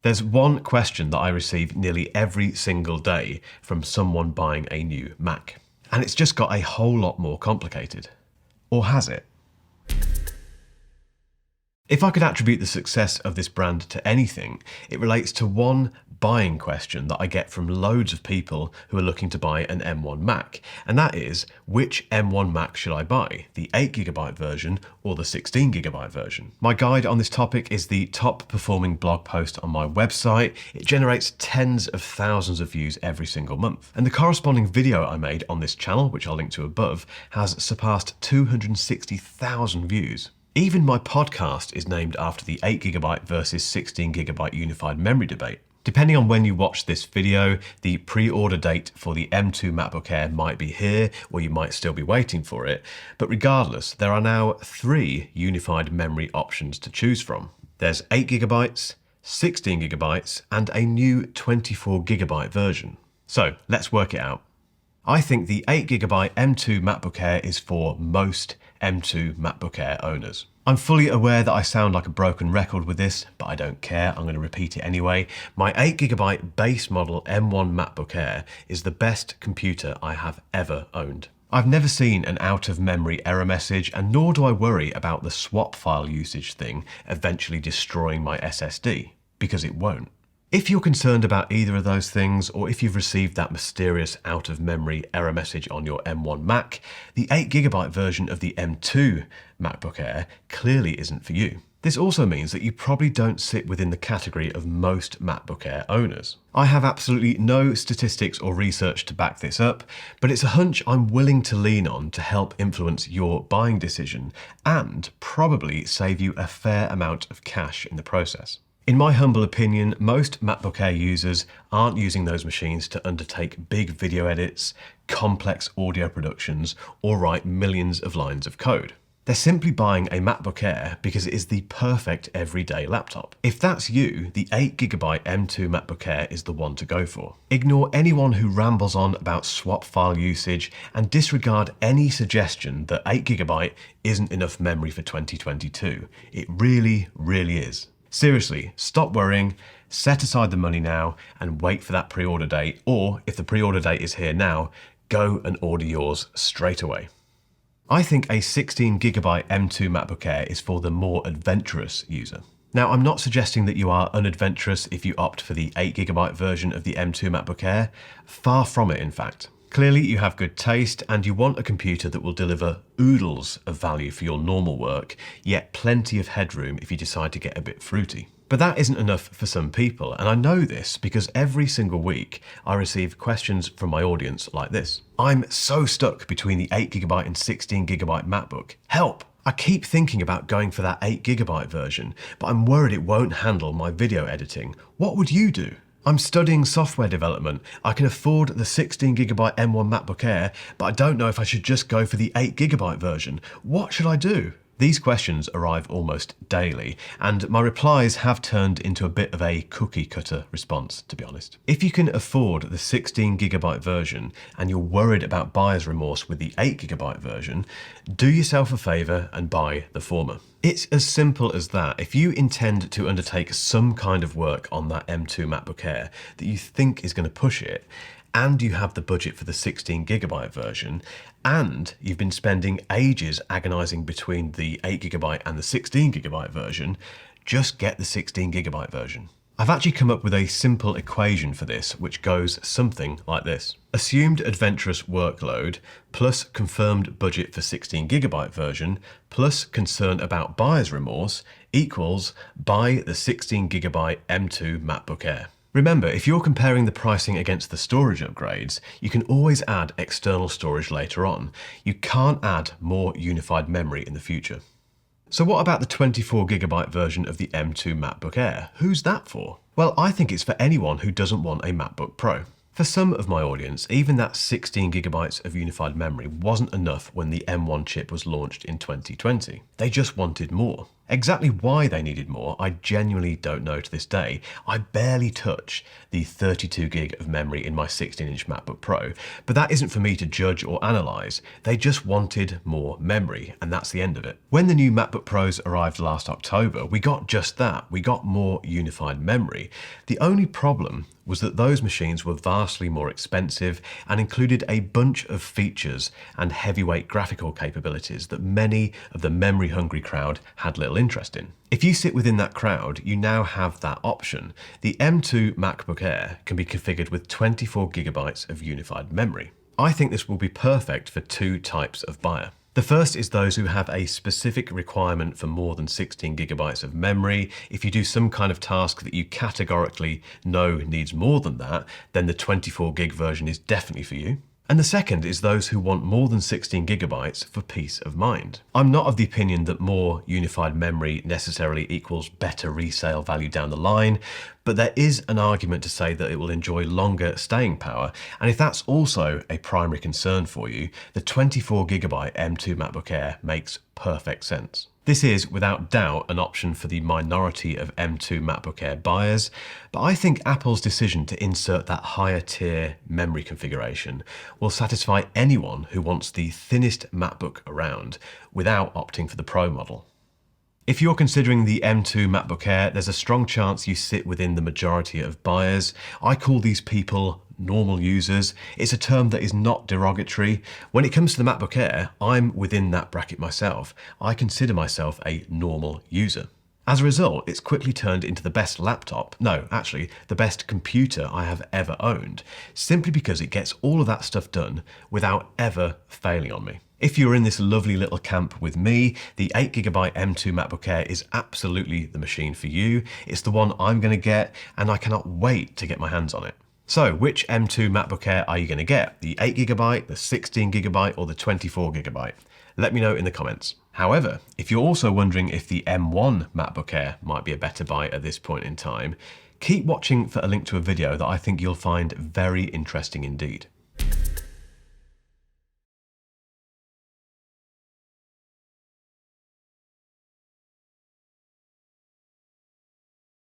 There's one question that I receive nearly every single day from someone buying a new Mac, and it's just got a whole lot more complicated. Or has it? If I could attribute the success of this brand to anything, it relates to one buying question that I get from loads of people who are looking to buy an M1 Mac, and that is, which M1 Mac should I buy, the 8GB version or the 16GB version? My guide on this topic is the top performing blog post on my website. It generates tens of thousands of views every single month. And the corresponding video I made on this channel, which I'll link to above, has surpassed 260,000 views. Even my podcast is named after the 8GB versus 16GB unified memory debate. Depending on when you watch this video, the pre-order date for the M2 MacBook Air might be here, or you might still be waiting for it. But regardless, there are now 3 unified memory options to choose from. There's 8GB, 16GB, and a new 24GB version. So let's work it out. I think the 8GB M2 MacBook Air is for most M2 MacBook Air owners. I'm fully aware that I sound like a broken record with this, but I don't care, I'm going to repeat it anyway. My 8GB base model M1 MacBook Air is the best computer I have ever owned. I've never seen an out-of-memory error message, and nor do I worry about the swap file usage thing eventually destroying my SSD, because it won't. If you're concerned about either of those things, or if you've received that mysterious out-of-memory error message on your M1 Mac, the 8GB version of the M2 MacBook Air clearly isn't for you. This also means that you probably don't sit within the category of most MacBook Air owners. I have absolutely no statistics or research to back this up, but it's a hunch I'm willing to lean on to help influence your buying decision and probably save you a fair amount of cash in the process. In my humble opinion, most MacBook Air users aren't using those machines to undertake big video edits, complex audio productions, or write millions of lines of code. They're simply buying a MacBook Air because it is the perfect everyday laptop. If that's you, the 8GB M2 MacBook Air is the one to go for. Ignore anyone who rambles on about swap file usage and disregard any suggestion that 8GB isn't enough memory for 2022. It really, really is. Seriously, stop worrying, set aside the money now and wait for that pre-order date, or if the pre-order date is here now, go and order yours straight away. I think a 16GB M2 MacBook Air is for the more adventurous user. Now, I'm not suggesting that you are unadventurous if you opt for the 8GB version of the M2 MacBook Air. Far from it, in fact. Clearly, you have good taste and you want a computer that will deliver oodles of value for your normal work, yet plenty of headroom if you decide to get a bit fruity. But that isn't enough for some people, and I know this because every single week I receive questions from my audience like this. I'm so stuck between the 8GB and 16GB MacBook. Help! I keep thinking about going for that 8GB version, but I'm worried it won't handle my video editing. What would you do? I'm studying software development. I can afford the 16GB M1 MacBook Air, but I don't know if I should just go for the 8GB version. What should I do? These questions arrive almost daily, and my replies have turned into a bit of a cookie cutter response, to be honest. If you can afford the 16GB version and you're worried about buyer's remorse with the 8GB version, do yourself a favour and buy the former. It's as simple as that. If you intend to undertake some kind of work on that M2 MacBook Air that you think is going to push it, and you have the budget for the 16GB version, and you've been spending ages agonising between the 8GB and the 16GB version, just get the 16GB version. I've actually come up with a simple equation for this, which goes something like this. Assumed adventurous workload plus confirmed budget for 16GB version plus concern about buyer's remorse equals buy the 16GB M2 MacBook Air. Remember, if you're comparing the pricing against the storage upgrades, you can always add external storage later on. You can't add more unified memory in the future. So what about the 24GB version of the M2 MacBook Air? Who's that for? Well, I think it's for anyone who doesn't want a MacBook Pro. For some of my audience, even that 16GB of unified memory wasn't enough when the M1 chip was launched in 2020. They just wanted more. Exactly why they needed more, I genuinely don't know to this day. I barely touch the 32 gig of memory in my 16-inch MacBook Pro, but that isn't for me to judge or analyze. They just wanted more memory, and that's the end of it. When the new MacBook Pros arrived last October, we got just that. We got more unified memory. The only problem was that those machines were vastly more expensive and included a bunch of features and heavyweight graphical capabilities that many of the memory-hungry crowd had little interest in. If you sit within that crowd, you now have that option. The M2 MacBook Air can be configured with 24 gigabytes of unified memory. I think this will be perfect for two types of buyer. The first is those who have a specific requirement for more than 16 gigabytes of memory. If you do some kind of task that you categorically know needs more than that, then the 24 gig version is definitely for you. And the second is those who want more than 16 gigabytes for peace of mind. I'm not of the opinion that more unified memory necessarily equals better resale value down the line, but there is an argument to say that it will enjoy longer staying power. And if that's also a primary concern for you, the 24 gigabyte M2 MacBook Air makes perfect sense. This is, without doubt, an option for the minority of M2 MacBook Air buyers, but I think Apple's decision to insert that higher tier memory configuration will satisfy anyone who wants the thinnest MacBook around without opting for the Pro model. If you're considering the M2 MacBook Air, there's a strong chance you sit within the majority of buyers. I call these people normal users. It's a term that is not derogatory. When it comes to the MacBook Air, I'm within that bracket myself. I consider myself a normal user. As a result, it's quickly turned into the best laptop, no, actually, the best computer I have ever owned, simply because it gets all of that stuff done without ever failing on me. If you're in this lovely little camp with me, the 8GB M2 MacBook Air is absolutely the machine for you. It's the one I'm going to get, and I cannot wait to get my hands on it. So, which M2 MacBook Air are you going to get? The 8GB, the 16GB, or the 24GB? Let me know in the comments. However, if you're also wondering if the M1 MacBook Air might be a better buy at this point in time, keep watching for a link to a video that I think you'll find very interesting indeed.